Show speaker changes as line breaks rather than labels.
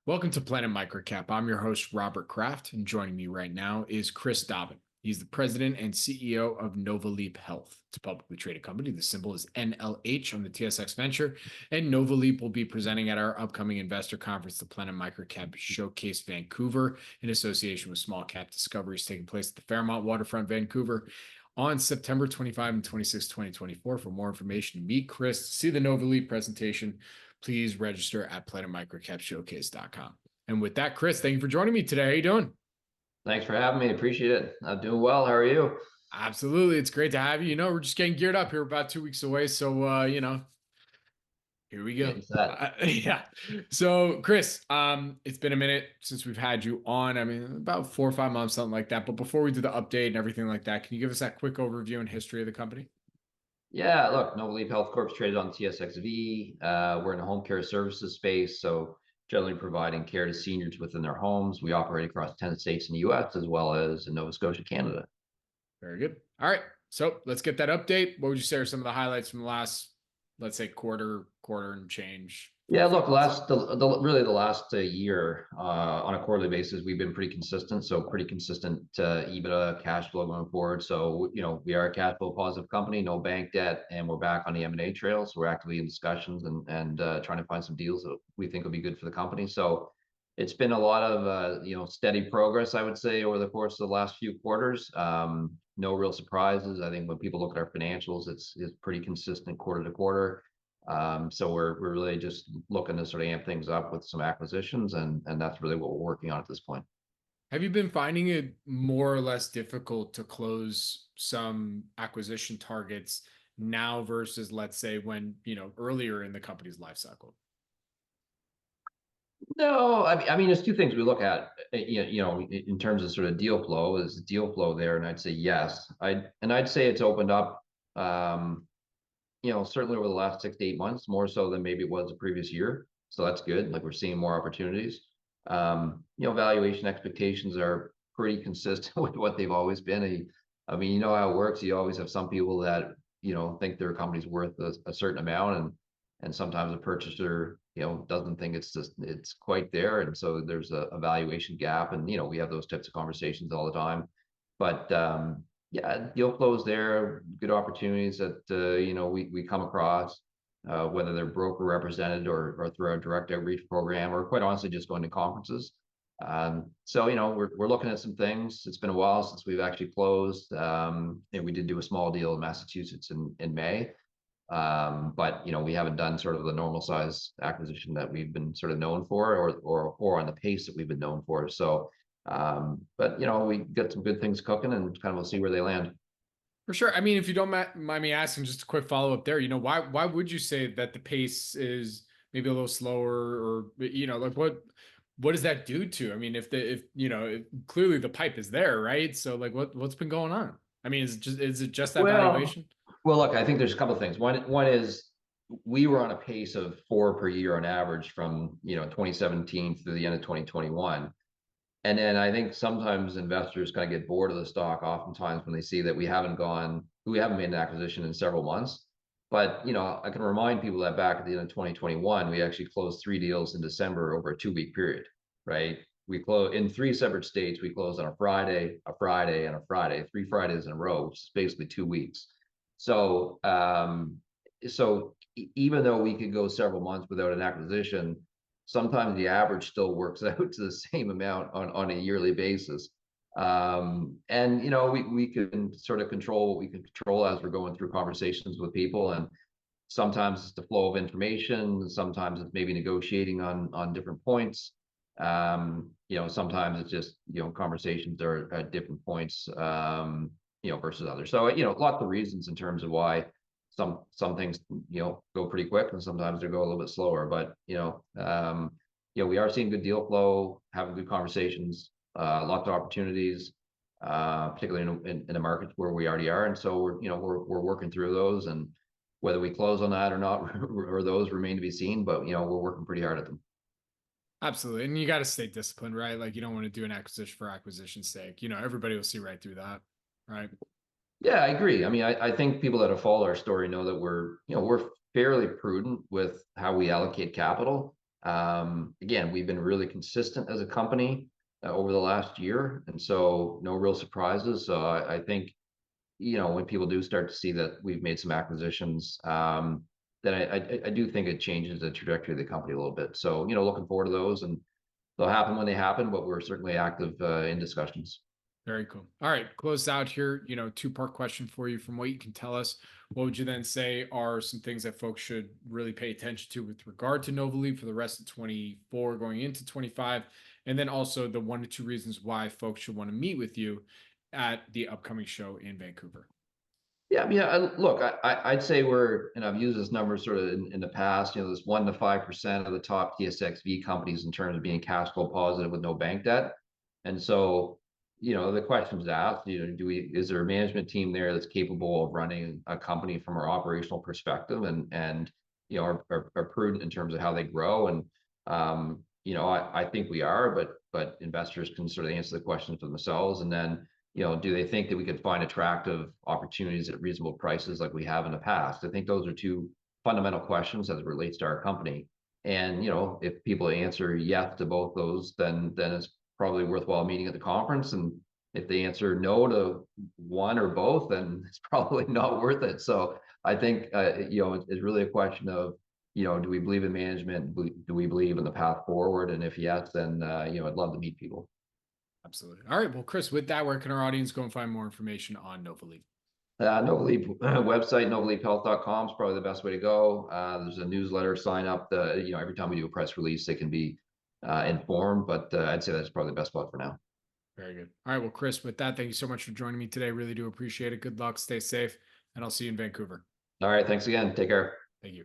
Welcome to Planet MicroCap. I'm your host, Robert Kraft, and joining me right now is Chris Dobbin. He's the president and CEO of Nova Leap Health. It's a publicly traded company. The symbol is NLH on the TSX Venture, and Nova Leap will be presenting at our upcoming investor conference, the Planet MicroCap Showcase Vancouver, in association with Small Cap Discoveries taking place at the Fairmont Waterfront, Vancouver, on September 25 and 26, 2024. For more information, to meet Chris, to see the Nova Leap presentation, please register at planetmicrocapshowcase.com. And with that, Chris, thank you for joining me today. How you doing?
Thanks for having me. Appreciate it. I'm doing well. How are you?
Absolutely. It's great to have you. We're just getting geared up here, about 2 weeks away. So, here we go.
Getting set.
Yeah. So, Chris, it's been a minute since we've had you on. I mean, about 4 or 5 months, something like that. But before we do the update and everything like that, can you give us that quick overview and history of the company?
Yeah, look, Nova Leap Health Corp is traded on TSX-V. We're in the home care services space, so generally providing care to seniors within their homes. We operate across 10 states in the US as well as in Nova Scotia, Canada.
Very good. All right. So let's get that update. What would you say are some of the highlights from the last, let's say, quarter and change?
Yeah, look, really the last year on a quarterly basis, we've been pretty consistent. So pretty consistent EBITDA cash flow going forward. So we are a cash flow positive company, no bank debt, and we're back on the M&A trail. So we're actively in discussions and trying to find some deals that we think will be good for the company. So it's been a lot of steady progress, I would say, over the course of the last few quarters. No real surprises. I think when people look at our financials, it's pretty consistent quarter to quarter. So we're really just looking to sort of amp things up with some acquisitions, and that's really what we're working on at this point.
Have you been finding it more or less difficult to close some acquisition targets now versus, let's say, when, earlier in the company's life cycle?
No, I mean, there's two things we look at, in terms of sort of deal flow. Is deal flow there? And I'd say yes. I'd say it's opened up, certainly over the last 6 to 8 months, more so than maybe it was the previous year. So that's good. Like, we're seeing more opportunities. Valuation expectations are pretty consistent with what they've always been. I mean, you know how it works. You always have some people that, think their company's worth a certain amount, and sometimes a purchaser, doesn't think it's quite there. And so there's a valuation gap. And, we have those types of conversations all the time. But yeah, deal flow is there, good opportunities that we come across, whether they're broker represented or through our direct outreach program, or quite honestly just going to conferences. So we're looking at some things. It's been a while since we've actually closed. And we did do a small deal in Massachusetts in May. But we haven't done sort of the normal size acquisition that we've been sort of known for, or on the pace that we've been known for. So but we got some good things cooking, and kind of we'll see where they land.
For sure. I mean, if you don't mind me asking, just a quick follow up there, why would you say that the pace is maybe a little slower, or, like what does that do to? I mean, if clearly the pipe is there, right? So like what's been going on? I mean, is it just that valuation?
Well, look, I think there's a couple of things. One is we were on a pace of 4 per year on average from 2017 through the end of 2021. And then I think sometimes investors kind of get bored of the stock oftentimes when they see that we haven't made an acquisition in several months. But I can remind people that back at the end of 2021, we actually closed 3 deals in December over a 2-week period, right? We closed in 3 separate states. We closed on a Friday, and a Friday, 3 Fridays in a row, which is basically 2 weeks. So even though we could go several months without an acquisition, sometimes the average still works out to the same amount on a yearly basis. And we can sort of control what we can control as we're going through conversations with people. And sometimes it's the flow of information, sometimes it's maybe negotiating on different points. Sometimes it's just conversations are at different points, versus others. So lots of reasons in terms of why some things go pretty quick, and sometimes they go a little bit slower. But we are seeing good deal flow, having good conversations, lots of opportunities, particularly in the markets where we already are. And so we're working through those, and whether we close on that or not, or those remain to be seen. But we're working pretty hard at them.
Absolutely. And you got to stay disciplined, right? Like, you don't want to do an acquisition for acquisition's sake. Everybody will see right through that, right?
Yeah, I agree. I mean, I think people that have followed our story know that we're fairly prudent with how we allocate capital. Again, we've been really consistent as a company over the last year, and so no real surprises. So I think, when people do start to see that we've made some acquisitions, then I do think it changes the trajectory of the company a little bit. So, looking forward to those, and they'll happen when they happen, but we're certainly active in discussions.
Very cool. All right, close out here. Two-part question for you. From what you can tell us, what would you then say are some things that folks should really pay attention to with regard to Nova Leap for the rest of 24 going into 25? And then also the 1 to 2 reasons why folks should want to meet with you at the upcoming show in Vancouver.
Yeah, look, I'd say and I've used this number sort of in the past, this 1 to 5% of the top TSX-V companies in terms of being cash flow positive with no bank debt. And so, the question was asked, is there a management team there that's capable of running a company from our operational perspective and are prudent in terms of how they grow? And, I think we are, but investors can sort of answer the question for themselves. And then, do they think that we could find attractive opportunities at reasonable prices like we have in the past? I think those are two fundamental questions as it relates to our company. And, if people answer yes to both those, then it's probably worthwhile meeting at the conference. And if they answer no to one or both, then it's probably not worth it. So I think, it's really a question of, do we believe in management? Do we believe in the path forward? And if yes, then, I'd love to meet people.
Absolutely. All right. Well, Chris, with that, where can our audience go and find more information on Nova Leap?
Nova Leap website, novaleaphealth.com is probably the best way to go. There's a newsletter sign up. Every time we do a press release, they can be informed, but I'd say that's probably the best spot for now.
Very good. All right. Well, Chris, with that, thank you so much for joining me today. Really do appreciate it. Good luck. Stay safe, and I'll see you in Vancouver.
All right. Thanks again. Take care.
Thank you.